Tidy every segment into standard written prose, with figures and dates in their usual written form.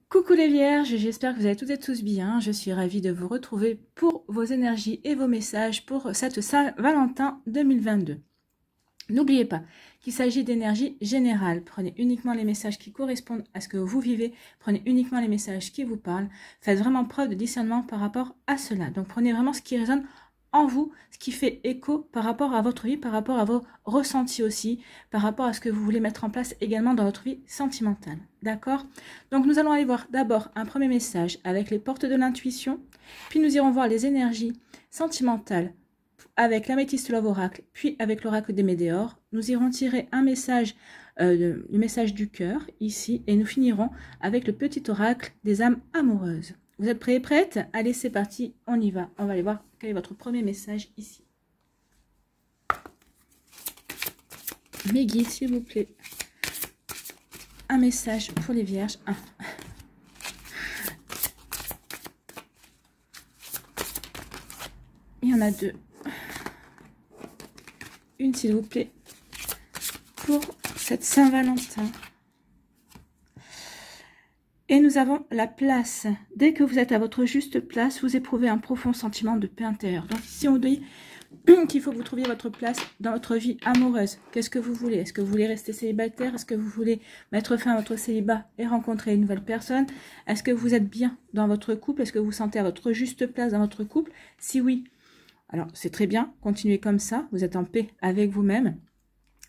Coucou les vierges, j'espère que vous allez toutes et tous bien. Je suis ravie de vous retrouver pour vos énergies et vos messages pour cette Saint-Valentin 2022. N'oubliez pas qu'il s'agit d'énergie générale. Prenez uniquement les messages qui correspondent à ce que vous vivez. Prenez uniquement les messages qui vous parlent. Faites vraiment preuve de discernement par rapport à cela. Donc prenez vraiment ce qui résonne en vous, ce qui fait écho par rapport à votre vie, par rapport à vos ressentis aussi, par rapport à ce que vous voulez mettre en place également dans votre vie sentimentale. D'accord? Donc nous allons aller voir d'abord un premier message avec les portes de l'intuition, puis nous irons voir les énergies sentimentales avec l'améthyste Love Oracle, puis avec l'oracle des Médéors. Nous irons tirer un message, le message du cœur ici, et nous finirons avec le petit oracle des âmes amoureuses. Vous êtes prêts et prêtes? Allez, c'est parti, on y va. On va aller voir quel est votre premier message ici. Mes guides, s'il vous plaît. Un message pour les vierges. Il y en a deux. Une, s'il vous plaît, pour cette Saint-Valentin. Et nous avons la place. Dès que vous êtes à votre juste place, vous éprouvez un profond sentiment de paix intérieure. Donc ici, on dit qu'il faut que vous trouviez votre place dans votre vie amoureuse. Qu'est-ce que vous voulez? Est-ce que vous voulez rester célibataire? Est-ce que vous voulez mettre fin à votre célibat et rencontrer une nouvelle personne? Est-ce que vous êtes bien dans votre couple? Est-ce que vous vous sentez à votre juste place dans votre couple? Si oui, alors c'est très bien. Continuez comme ça. Vous êtes en paix avec vous-même.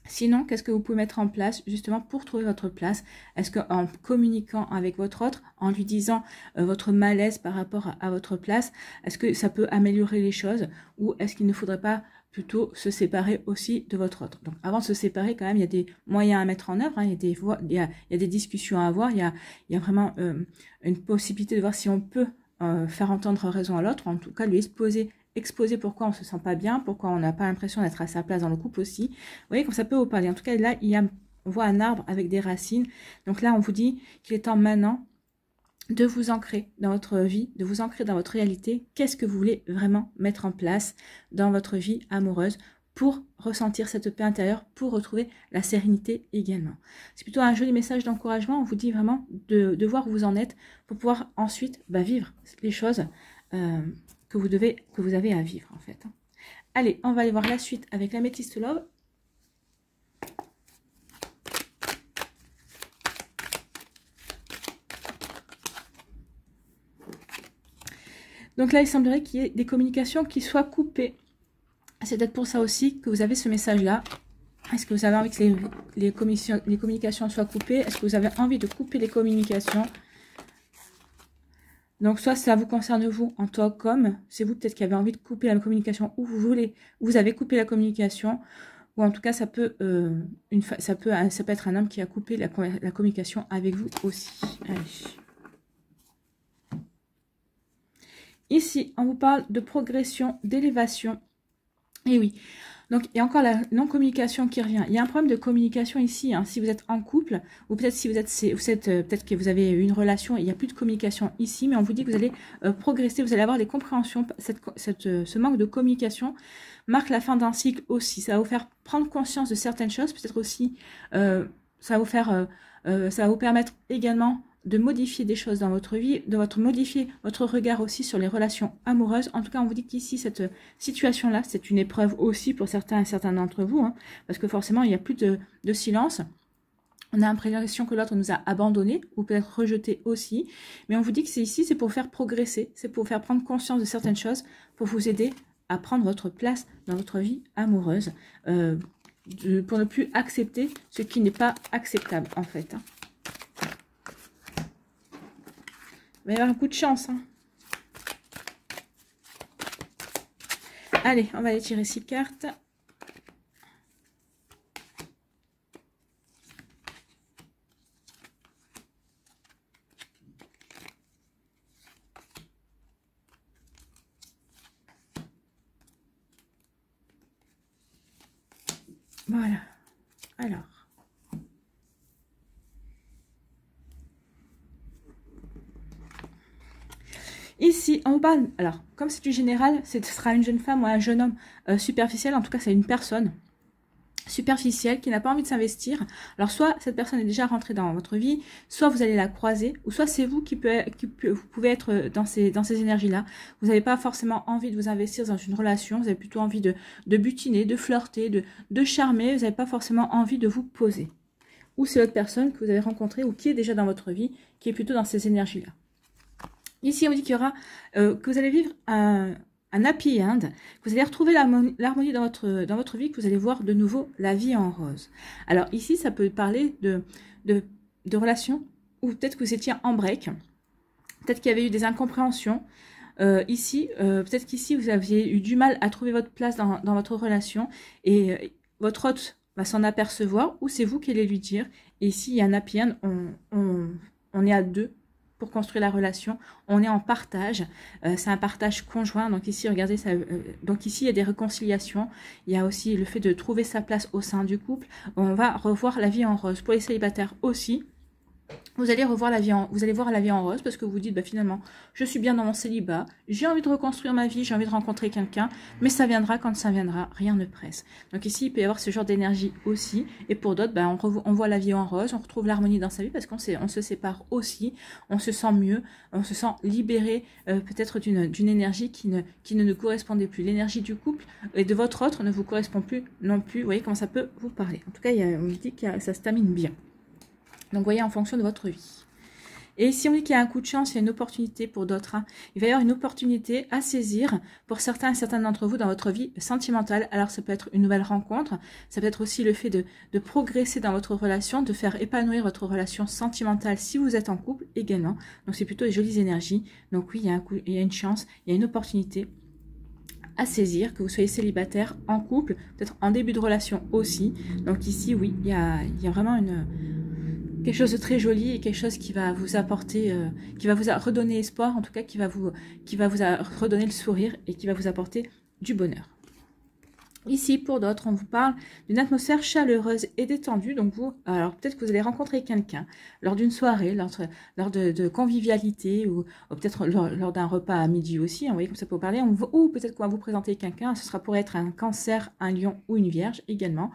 Sinon, qu'est-ce que vous pouvez mettre en place justement pour trouver votre place? Est-ce qu'en communiquant avec votre autre, en lui disant votre malaise par rapport à votre place, est-ce que ça peut améliorer les choses? Ou est-ce qu'il ne faudrait pas plutôt se séparer aussi de votre autre? Donc avant de se séparer, quand même, il y a des moyens à mettre en œuvre, hein, il y a des voies, il y a des discussions à avoir, il y a vraiment une possibilité de voir si on peut faire entendre raison à l'autre, en tout cas lui exposer pourquoi on se sent pas bien, pourquoi on n'a pas l'impression d'être à sa place dans le couple aussi. Vous voyez, comme ça peut vous parler. En tout cas, là, on voit un arbre avec des racines. Donc là, on vous dit qu'il est temps maintenant de vous ancrer dans votre vie, de vous ancrer dans votre réalité. Qu'est-ce que vous voulez vraiment mettre en place dans votre vie amoureuse pour ressentir cette paix intérieure, pour retrouver la sérénité également. C'est plutôt un joli message d'encouragement. On vous dit vraiment de voir où vous en êtes pour pouvoir ensuite vivre les choses que vous avez à vivre en fait. Allez, on va aller voir la suite avec l'améthyste Love. Donc là, il semblerait qu'il y ait des communications qui soient coupées. C'est peut-être pour ça aussi que vous avez ce message-là. Est-ce que vous avez envie que les communications soient coupées? Est-ce que vous avez envie de couper les communications? Donc, soit ça vous concerne vous en tant qu'homme, c'est vous peut-être qui avez envie de couper la communication ou vous avez coupé la communication, ou en tout cas, ça peut être un homme qui a coupé la communication avec vous aussi. Allez. Ici, on vous parle de progression, d'élévation. Et oui. Donc, il y a encore la non-communication qui revient. Il y a un problème de communication ici, hein, si vous êtes en couple, ou peut-être si peut-être que vous avez une relation, il n'y a plus de communication ici, mais on vous dit que vous allez progresser, vous allez avoir des compréhensions. Ce manque de communication marque la fin d'un cycle aussi. Ça va vous faire prendre conscience de certaines choses, peut-être aussi, ça va vous permettre également de modifier des choses dans votre vie, modifier votre regard aussi sur les relations amoureuses. En tout cas, on vous dit qu'ici, cette situation-là, c'est une épreuve aussi pour certains d'entre vous, hein, parce que forcément, il n'y a plus de silence. On a l'impression que l'autre nous a abandonnés, ou peut-être rejetés aussi. Mais on vous dit que c'est pour faire progresser, c'est pour faire prendre conscience de certaines choses, pour vous aider à prendre votre place dans votre vie amoureuse, pour ne plus accepter ce qui n'est pas acceptable, en fait, hein. Il va y avoir un coup de chance. Hein. Allez, on va aller tirer 6 cartes. Voilà. Alors. Ici, on parle, alors, comme c'est du général, ce sera une jeune femme ou un jeune homme superficiel, en tout cas, c'est une personne superficielle, qui n'a pas envie de s'investir. Alors soit cette personne est déjà rentrée dans votre vie, soit vous allez la croiser, ou soit c'est vous vous pouvez être dans ces énergies-là. Vous n'avez pas forcément envie de vous investir dans une relation, vous avez plutôt envie de butiner, de flirter, de charmer, vous n'avez pas forcément envie de vous poser. Ou c'est l'autre personne que vous avez rencontrée ou qui est déjà dans votre vie, qui est plutôt dans ces énergies-là. Ici, on dit qu'il y aura, que vous allez vivre un happy end, que vous allez retrouver l'harmonie dans votre vie, que vous allez voir de nouveau la vie en rose. Alors ici, ça peut parler de relations où peut-être que vous étiez en break, peut-être qu'il y avait eu des incompréhensions. Peut-être qu'ici, vous aviez eu du mal à trouver votre place dans votre relation et votre hôte va s'en apercevoir ou c'est vous qui allez lui dire. Et ici, il y a un happy end, on est à deux pour construire la relation, on est en partage, c'est un partage conjoint, donc ici, regardez, donc ici, il y a des réconciliations, il y a aussi le fait de trouver sa place au sein du couple, on va revoir la vie en rose. Pour les célibataires aussi, vous allez voir la vie en rose parce que vous dites, bah, finalement, je suis bien dans mon célibat, j'ai envie de reconstruire ma vie, j'ai envie de rencontrer quelqu'un, mais ça viendra quand ça viendra, rien ne presse. Donc ici, il peut y avoir ce genre d'énergie aussi, et pour d'autres, bah, on voit la vie en rose, on retrouve l'harmonie dans sa vie parce qu'on se sépare aussi, on se sent mieux, on se sent libéré peut-être d'une énergie qui ne nous correspondait plus. L'énergie du couple et de votre autre ne vous correspond plus non plus. Vous voyez comment ça peut vous parler. En tout cas, on dit que ça se termine bien. Donc, voyez, en fonction de votre vie. Et si on dit qu'il y a un coup de chance, il y a une opportunité pour d'autres. Hein. Il va y avoir une opportunité à saisir pour certains et certaines d'entre vous dans votre vie sentimentale. Alors, ça peut être une nouvelle rencontre. Ça peut être aussi le fait de progresser dans votre relation, de faire épanouir votre relation sentimentale si vous êtes en couple également. Donc, c'est plutôt des jolies énergies. Donc, oui, il y a une chance, il y a une opportunité à saisir, que vous soyez célibataire, en couple, peut-être en début de relation aussi. Donc, ici, oui, il y a vraiment quelque chose de très joli et quelque chose qui va vous apporter, qui va vous redonner espoir, en tout cas qui va vous redonner le sourire et qui va vous apporter du bonheur. Ici, pour d'autres, on vous parle d'une atmosphère chaleureuse et détendue. Donc vous, alors peut-être que vous allez rencontrer quelqu'un lors d'une soirée, lors de convivialité ou peut-être lors d'un repas à midi aussi. Vous voyez comme ça peut vous parler. Ou peut-être qu'on va vous présenter quelqu'un. Ce sera pour être un Cancer, un Lion ou une Vierge également.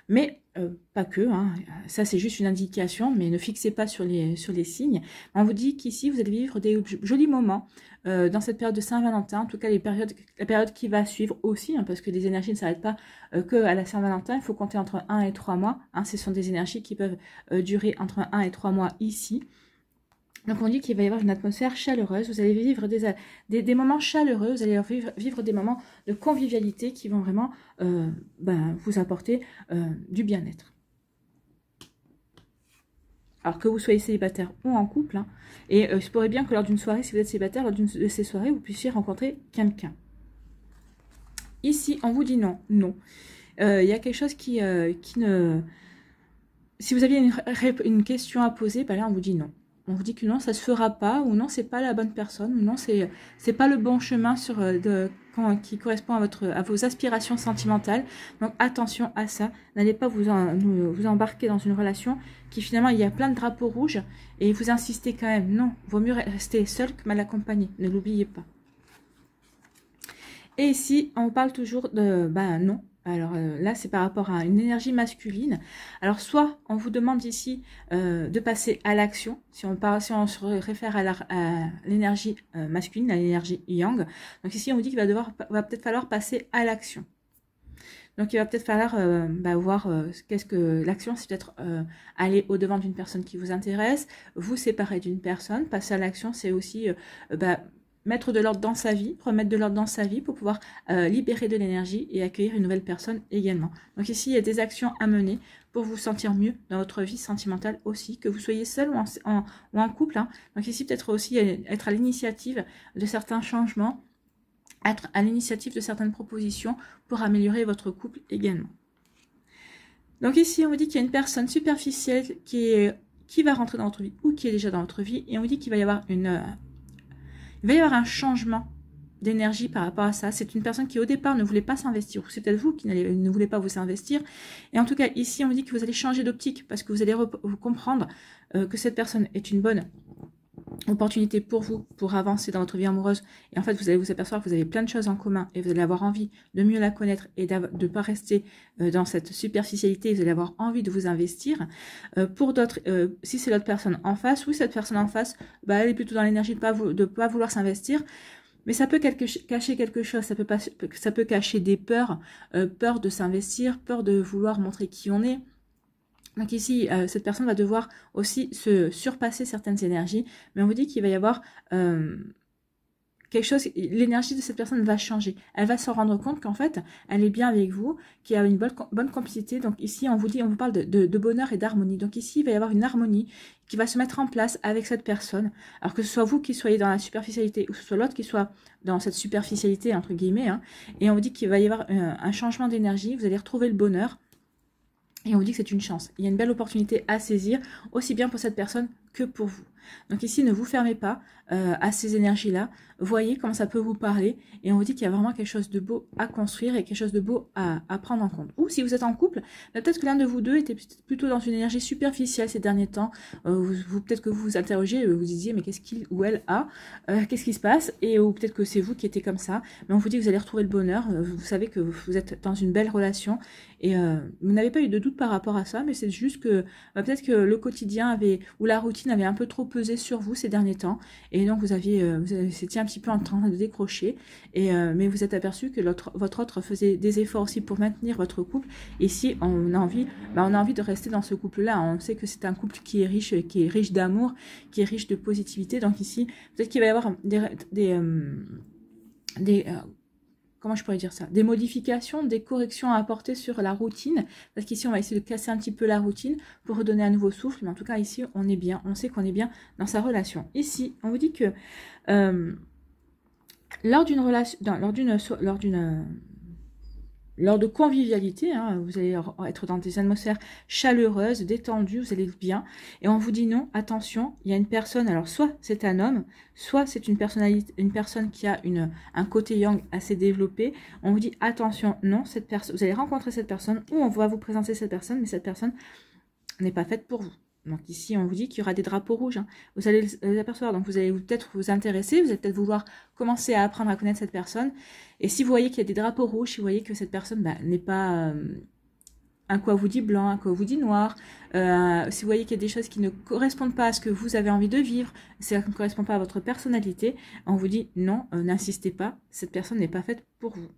Mais pas que, hein. Ça c'est juste une indication, mais ne fixez pas sur les signes. On vous dit qu'ici vous allez vivre des jolis moments dans cette période de Saint-Valentin, en tout cas la période qui va suivre aussi, hein, parce que les énergies ne s'arrêtent pas que à la Saint-Valentin, il faut compter entre 1 et 3 mois, hein. Ce sont des énergies qui peuvent durer entre 1 et 3 mois ici. Donc on dit qu'il va y avoir une atmosphère chaleureuse, vous allez vivre des moments chaleureux, vous allez vivre des moments de convivialité qui vont vraiment vous apporter du bien-être. Alors que vous soyez célibataire ou en couple, hein, et il se pourrait bien que lors d'une soirée, si vous êtes célibataire, lors d'une de ces soirées, vous puissiez rencontrer quelqu'un. Ici, on vous dit non, non. Il y a quelque chose qui ne... Si vous aviez une question à poser, là on vous dit non. On vous dit que non, ça se fera pas, ou non, c'est pas la bonne personne, ou non, c'est pas le bon chemin qui correspond à vos aspirations sentimentales. Donc attention à ça, n'allez pas vous embarquer dans une relation qui finalement il y a plein de drapeaux rouges et vous insistez quand même. Non, vaut mieux rester seul que mal accompagné, ne l'oubliez pas. Et ici, on parle toujours de non. Alors là, c'est par rapport à une énergie masculine. Alors soit on vous demande ici de passer à l'action, si on se réfère à l'énergie masculine, à l'énergie yang. Donc ici, on vous dit qu'il va peut-être falloir passer à l'action. Donc il va peut-être falloir voir qu'est-ce que l'action, c'est peut-être aller au-devant d'une personne qui vous intéresse, vous séparer d'une personne. Passer à l'action, c'est aussi... mettre de l'ordre dans sa vie, remettre de l'ordre dans sa vie pour pouvoir libérer de l'énergie et accueillir une nouvelle personne également. Donc ici, il y a des actions à mener pour vous sentir mieux dans votre vie sentimentale aussi, que vous soyez seul ou en couple. Hein. Donc ici, peut-être aussi être à l'initiative de certains changements, être à l'initiative de certaines propositions pour améliorer votre couple également. Donc ici, on vous dit qu'il y a une personne superficielle qui va rentrer dans votre vie ou qui est déjà dans votre vie, et on vous dit qu'il va y avoir il va y avoir un changement d'énergie par rapport à ça. C'est une personne qui au départ ne voulait pas s'investir, ou c'est peut-être vous qui ne voulez pas vous investir. Et en tout cas, ici, on vous dit que vous allez changer d'optique parce que vous allez comprendre que cette personne est une bonne opportunité pour vous, pour avancer dans votre vie amoureuse. Et en fait, vous allez vous apercevoir que vous avez plein de choses en commun et vous allez avoir envie de mieux la connaître et de ne pas rester dans cette superficialité. Vous allez avoir envie de vous investir. Pour d'autres, si c'est l'autre personne en face, oui, cette personne en face, bah, elle est plutôt dans l'énergie de pas vouloir s'investir. Mais ça peut cacher quelque chose, ça peut cacher des peurs, peur de s'investir, peur de vouloir montrer qui on est. Donc ici, cette personne va devoir aussi se surpasser certaines énergies, mais on vous dit qu'il va y avoir quelque chose, l'énergie de cette personne va changer. Elle va se rendre compte qu'en fait, elle est bien avec vous, qu'il y a une bonne complicité. Donc ici, on vous parle de bonheur et d'harmonie. Donc ici, il va y avoir une harmonie qui va se mettre en place avec cette personne. Alors que ce soit vous qui soyez dans la superficialité ou que ce soit l'autre qui soit dans cette superficialité, entre guillemets. Hein, et on vous dit qu'il va y avoir un changement d'énergie. Vous allez retrouver le bonheur. Et on vous dit que c'est une chance. Il y a une belle opportunité à saisir, aussi bien pour cette personne que pour vous. Donc ici, ne vous fermez pas à ces énergies-là. Voyez comment ça peut vous parler. Et on vous dit qu'il y a vraiment quelque chose de beau à construire et quelque chose de beau à prendre en compte. Ou si vous êtes en couple, peut-être que l'un de vous deux était plutôt dans une énergie superficielle ces derniers temps. Peut-être que vous vous interrogez, vous disiez, mais qu'est-ce qu'il ou elle a qu'est-ce qui se passe? Ou peut-être que c'est vous qui étiez comme ça. Mais on vous dit que vous allez retrouver le bonheur. Vous savez que vous êtes dans une belle relation. Et vous n'avez pas eu de doute par rapport à ça. Mais c'est juste que peut-être que le quotidien ou la routine avait un peu trop pesé sur vous ces derniers temps. Et donc vous étiez un petit peu en train de décrocher. Mais vous êtes aperçu que votre autre faisait des efforts aussi pour maintenir votre couple. Ici, on a envie de rester dans ce couple-là. On sait que c'est un couple qui est riche d'amour, qui est riche de positivité. Donc ici, peut-être qu'il va y avoir comment je pourrais dire ça? Des modifications, des corrections à apporter sur la routine. Parce qu'ici, on va essayer de casser un petit peu la routine pour redonner un nouveau souffle. Mais en tout cas, ici, on est bien. On sait qu'on est bien dans sa relation. Ici, on vous dit que lors d'une relation, lors de convivialité, hein, vous allez être dans des atmosphères chaleureuses, détendues, vous allez être bien. Et on vous dit non, attention, il y a une personne, alors soit c'est un homme, soit c'est une personne qui a un côté yang assez développé. On vous dit attention, non, vous allez rencontrer cette personne ou on va vous présenter cette personne, mais cette personne n'est pas faite pour vous. Donc ici, on vous dit qu'il y aura des drapeaux rouges. Hein. Vous allez les apercevoir. Donc vous allez peut-être vous intéresser. Vous allez peut-être vouloir commencer à apprendre à connaître cette personne. Et si vous voyez qu'il y a des drapeaux rouges, si vous voyez que cette personne n'est pas un quoi vous dit blanc, un quoi vous dit noir, si vous voyez qu'il y a des choses qui ne correspondent pas à ce que vous avez envie de vivre, si ça ne correspond pas à votre personnalité, on vous dit non, n'insistez pas. Cette personne n'est pas faite pour vous.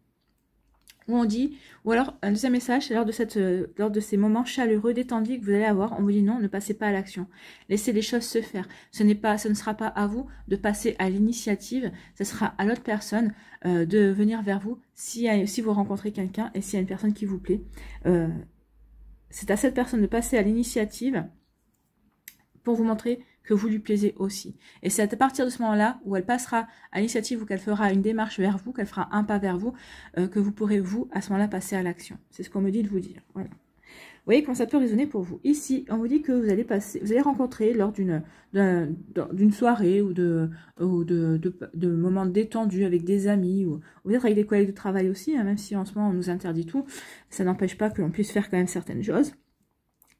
Ou alors un deuxième message, c'est lors de ces moments chaleureux, détendus que vous allez avoir, on vous dit non, ne passez pas à l'action. Laissez les choses se faire. Ce ne sera pas à vous de passer à l'initiative, ce sera à l'autre personne de venir vers vous si vous rencontrez quelqu'un et s'il y a une personne qui vous plaît. C'est à cette personne de passer à l'initiative pour vous montrer que vous lui plaisez aussi. Et c'est à partir de ce moment-là où elle passera à l'initiative ou qu'elle fera une démarche vers vous, qu'elle fera un pas vers vous, que vous pourrez, vous, à ce moment-là, passer à l'action. C'est ce qu'on me dit de vous dire. Voilà. Vous voyez comment ça peut résonner pour vous. Ici, on vous dit que vous allez rencontrer lors d'une soirée ou de moments détendus avec des amis ou peut-être avec des collègues de travail aussi, hein, même si en ce moment on nous interdit tout, ça n'empêche pas que l'on puisse faire quand même certaines choses.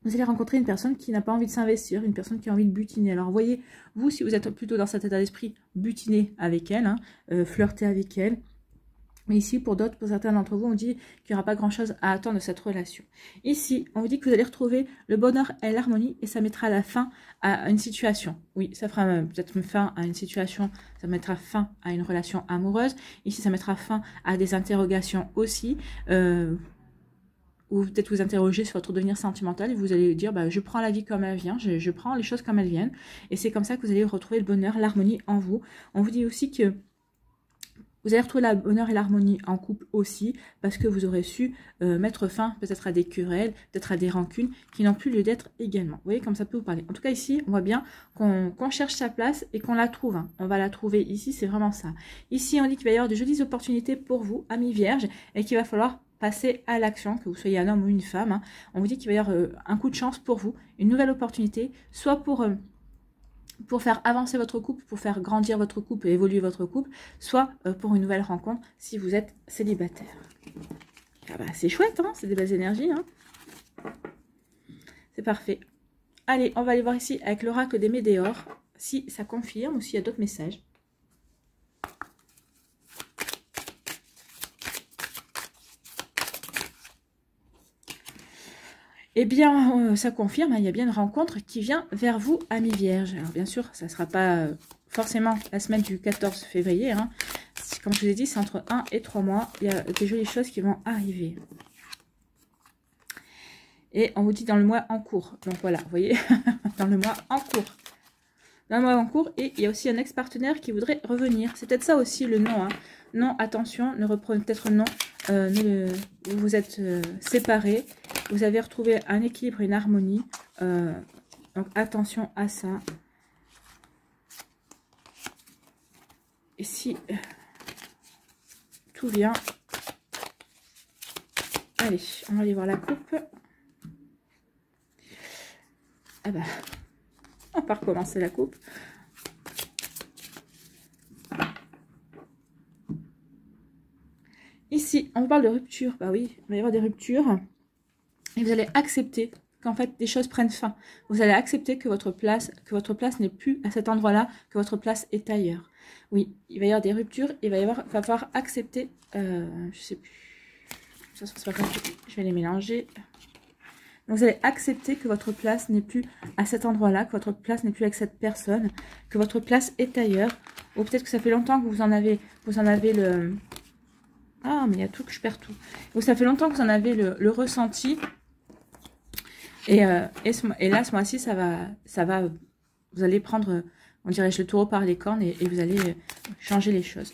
Vous allez rencontrer une personne qui n'a pas envie de s'investir, une personne qui a envie de butiner. Alors voyez, vous, si vous êtes plutôt dans cet état d'esprit, butinez avec elle, hein, flirtez avec elle. Mais ici, pour certains d'entre vous, on dit qu'il n'y aura pas grand-chose à attendre de cette relation. Ici, on vous dit que vous allez retrouver le bonheur et l'harmonie et ça mettra la fin à une situation. Oui, ça fera peut-être fin à une situation, ça mettra fin à une relation amoureuse. Ici, ça mettra fin à des interrogations aussi. Ou peut-être vous interroger sur votre devenir sentimental et vous allez dire je prends la vie comme elle vient, je prends les choses comme elles viennent et c'est comme ça que vous allez retrouver le bonheur, l'harmonie en vous. On vous dit aussi que vous allez retrouver le bonheur et l'harmonie en couple aussi parce que vous aurez su mettre fin peut-être à des querelles, peut-être à des rancunes qui n'ont plus lieu d'être également. Vous voyez comme ça peut vous parler. En tout cas ici, on voit bien qu'on cherche sa place et qu'on la trouve. Hein. On va la trouver ici, c'est vraiment ça. Ici, on dit qu'il va y avoir de jolies opportunités pour vous, amis vierges, et qu'il va falloir passer à l'action, que vous soyez un homme ou une femme. Hein. On vous dit qu'il va y avoir un coup de chance pour vous, une nouvelle opportunité, soit pour faire avancer votre couple, pour faire grandir votre couple et évoluer votre couple, soit pour une nouvelle rencontre si vous êtes célibataire. Ah bah, c'est chouette, hein, c'est des belles énergies. Hein. C'est parfait. Allez, on va aller voir ici avec l'oracle des Médéors. si ça confirme ou s'il y a d'autres messages. Eh bien, ça confirme, hein, il y a bien une rencontre qui vient vers vous, amis vierges. Alors bien sûr, ça ne sera pas forcément la semaine du 14 février. Hein. Comme je vous ai dit, c'est entre 1 et 3 mois. Il y a des jolies choses qui vont arriver. Et on vous dit dans le mois en cours. Donc voilà, vous voyez, dans le mois en cours. Dans le mois en cours, et il y a aussi un ex-partenaire qui voudrait revenir. C'est peut-être ça aussi le non. Hein. Non, attention, ne reprenez peut-être non. Vous vous êtes séparés. Vous avez retrouvé un équilibre, une harmonie. Donc attention à ça. Et si tout vient. Allez, on va aller voir la coupe. Ah bah, on va recommencer la coupe. Ici, on parle de rupture. Bah oui, il va y avoir des ruptures. Et vous allez accepter qu'en fait, des choses prennent fin. Vous allez accepter que votre place n'est plus à cet endroit-là, que votre place est ailleurs. Oui, il va y avoir des ruptures. Il va falloir accepter. Je sais plus. Ça, c'est pas compliqué. Je vais les mélanger. Donc, vous allez accepter que votre place n'est plus à cet endroit-là, que votre place n'est plus avec cette personne, que votre place est ailleurs. Ou peut-être que ça fait longtemps que vous en avez le... Ah, mais il y a tout que je perds tout. Ou ça fait longtemps que vous en avez le ressenti. Et là, ce mois-ci, ça va, vous allez prendre, on dirait, le taureau par les cornes et vous allez changer les choses.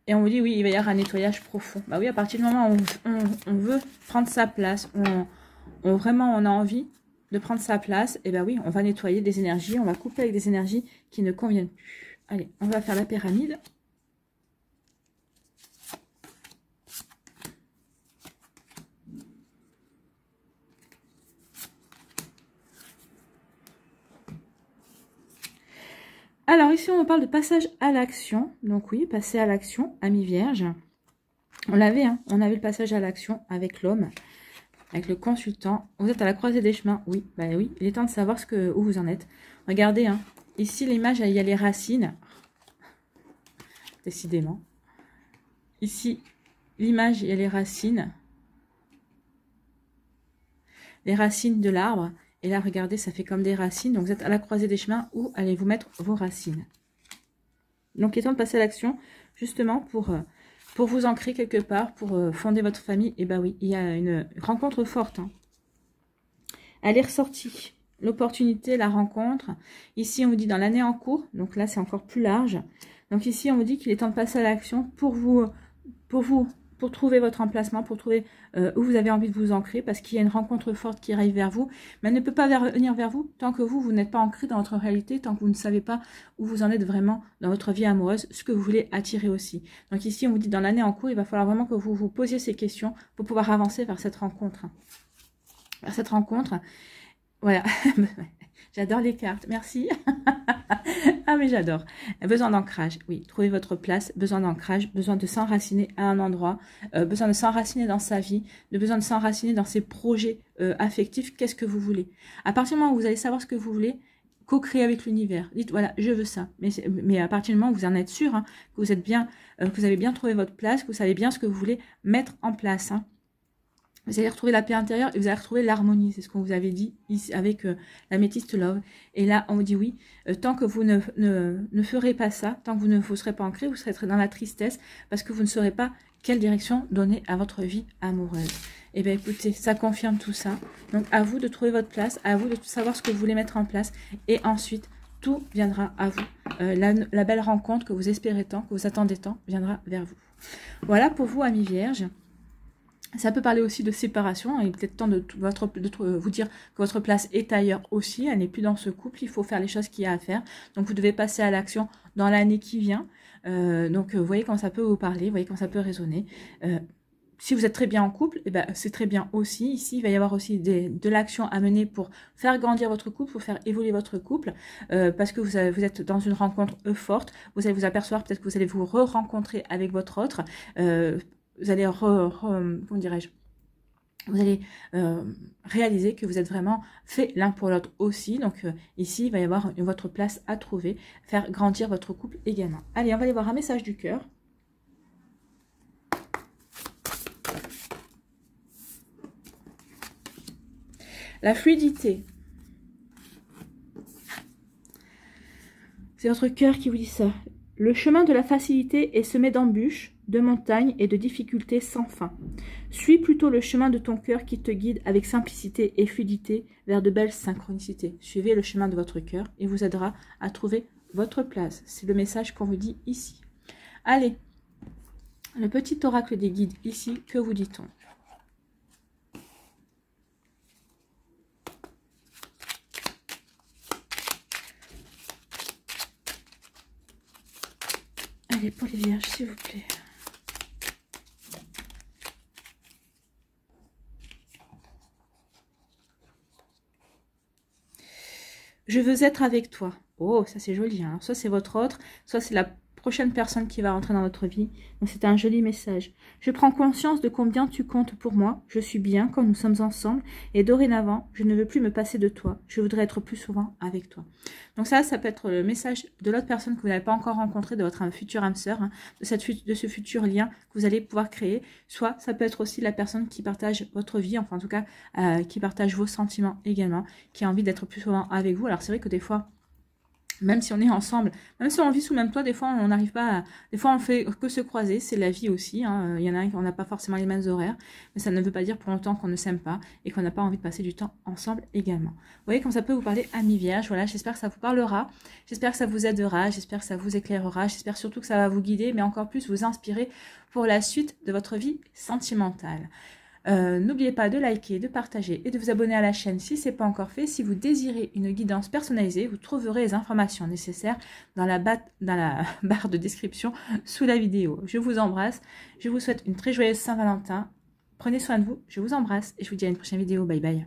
Et on vous dit, oui, il va y avoir un nettoyage profond. Bah oui, à partir du moment où on veut prendre sa place, vraiment on a envie de prendre sa place, et ben oui, on va nettoyer des énergies, on va couper avec des énergies qui ne conviennent plus. Allez, on va faire la pyramide. Alors ici, on parle de passage à l'action. Donc oui, passer à l'action, amis vierges. On l'avait, hein, on avait le passage à l'action avec l'homme, avec le consultant. Vous êtes à la croisée des chemins. Oui, bah oui, il est temps de savoir où vous en êtes. Regardez, hein, ici l'image, il y a les racines. Décidément. Ici, l'image, il y a les racines. Les racines de l'arbre. Et là, regardez, ça fait comme des racines. Donc, vous êtes à la croisée des chemins. Où allez-vous mettre vos racines? Donc, il est temps de passer à l'action, justement, pour vous ancrer quelque part, pour fonder votre famille. Et bah oui, il y a une rencontre forte. Hein. Elle est ressortie. L'opportunité, la rencontre. Ici, on vous dit dans l'année en cours. Donc là, c'est encore plus large. Donc ici, on vous dit qu'il est temps de passer à l'action pour trouver votre emplacement, pour trouver où vous avez envie de vous ancrer, parce qu'il y a une rencontre forte qui arrive vers vous, mais elle ne peut pas venir vers vous tant que vous n'êtes pas ancré dans votre réalité, tant que vous ne savez pas où vous en êtes vraiment dans votre vie amoureuse, ce que vous voulez attirer aussi. Donc ici, on vous dit dans l'année en cours, il va falloir vraiment que vous vous posiez ces questions pour pouvoir avancer vers cette rencontre. Vers cette rencontre, voilà. J'adore les cartes, merci. Ah mais j'adore. Besoin d'ancrage, oui. Trouvez votre place, besoin d'ancrage, besoin de s'enraciner à un endroit, besoin de s'enraciner dans sa vie, besoin de s'enraciner dans ses projets affectifs. Qu'est-ce que vous voulez? À partir du moment où vous allez savoir ce que vous voulez, co-créer avec l'univers. Dites voilà, je veux ça. Mais à partir du moment où vous en êtes sûr, hein, que vous êtes bien, que vous avez bien trouvé votre place, que vous savez bien ce que vous voulez mettre en place. Hein. Vous allez retrouver la paix intérieure et vous allez retrouver l'harmonie. C'est ce qu'on vous avait dit ici avec l'améthyste love. Et là, on vous dit oui, tant que vous ne ferez pas ça, tant que vous ne vous serez pas ancré, vous serez dans la tristesse parce que vous ne saurez pas quelle direction donner à votre vie amoureuse. Et bien écoutez, ça confirme tout ça. Donc à vous de trouver votre place, à vous de savoir ce que vous voulez mettre en place. Et ensuite, tout viendra à vous. La belle rencontre que vous espérez tant, que vous attendez tant, viendra vers vous. Voilà pour vous, amis vierges. Ça peut parler aussi de séparation. Il est peut-être temps de vous dire que votre place est ailleurs aussi. Elle n'est plus dans ce couple. Il faut faire les choses qu'il y a à faire. Donc, vous devez passer à l'action dans l'année qui vient. Donc, vous voyez quand ça peut vous parler. Vous voyez quand ça peut résonner. Si vous êtes très bien en couple, eh ben, c'est très bien aussi. Ici, il va y avoir aussi de l'action à mener pour faire grandir votre couple, pour faire évoluer votre couple. Parce que vous êtes dans une rencontre forte. Vous allez vous apercevoir, peut-être que vous allez vous re-rencontrer avec votre autre. Vous allez, comment dirais-je, vous allez réaliser que vous êtes vraiment fait l'un pour l'autre aussi. Donc ici, il va y avoir votre place à trouver, faire grandir votre couple également. Allez, on va aller voir un message du cœur. La fluidité. C'est votre cœur qui vous dit ça. Le chemin de la facilité est semé d'embûches, de montagnes et de difficultés sans fin. Suis plutôt le chemin de ton cœur qui te guide avec simplicité et fluidité vers de belles synchronicités. Suivez le chemin de votre cœur et vous aidera à trouver votre place. C'est le message qu'on vous dit ici. Allez, le petit oracle des guides ici, que vous dit-on? Allez, pour les vierges, s'il vous plaît. Je veux être avec toi. Oh, ça c'est joli. Hein. Soit c'est votre autre, soit c'est la prochaine personne qui va rentrer dans votre vie. Donc c'est un joli message. Je prends conscience de combien tu comptes pour moi. Je suis bien quand nous sommes ensemble. Et dorénavant, je ne veux plus me passer de toi. Je voudrais être plus souvent avec toi. Donc ça peut être le message de l'autre personne que vous n'avez pas encore rencontré, de votre futur âme sœur, hein, de ce futur lien que vous allez pouvoir créer. Soit ça peut être aussi la personne qui partage votre vie, enfin en tout cas qui partage vos sentiments également, qui a envie d'être plus souvent avec vous. Alors c'est vrai que des fois, même si on est ensemble, même si on vit sous le même toit, des fois on n'arrive pas à... Des fois on fait que se croiser, c'est la vie aussi. Hein. Il y en a on n'a pas forcément les mêmes horaires, mais ça ne veut pas dire pour longtemps qu'on ne s'aime pas et qu'on n'a pas envie de passer du temps ensemble également. Vous voyez comme ça peut vous parler, amis vierges. Voilà, j'espère que ça vous parlera, j'espère que ça vous aidera, j'espère que ça vous éclairera, j'espère surtout que ça va vous guider, mais encore plus vous inspirer pour la suite de votre vie sentimentale. N'oubliez pas de liker, de partager et de vous abonner à la chaîne si ce n'est pas encore fait. Si vous désirez une guidance personnalisée, vous trouverez les informations nécessaires dans la barre de description sous la vidéo. Je vous embrasse, je vous souhaite une très joyeuse Saint-Valentin. Prenez soin de vous, je vous embrasse et je vous dis à une prochaine vidéo. Bye bye.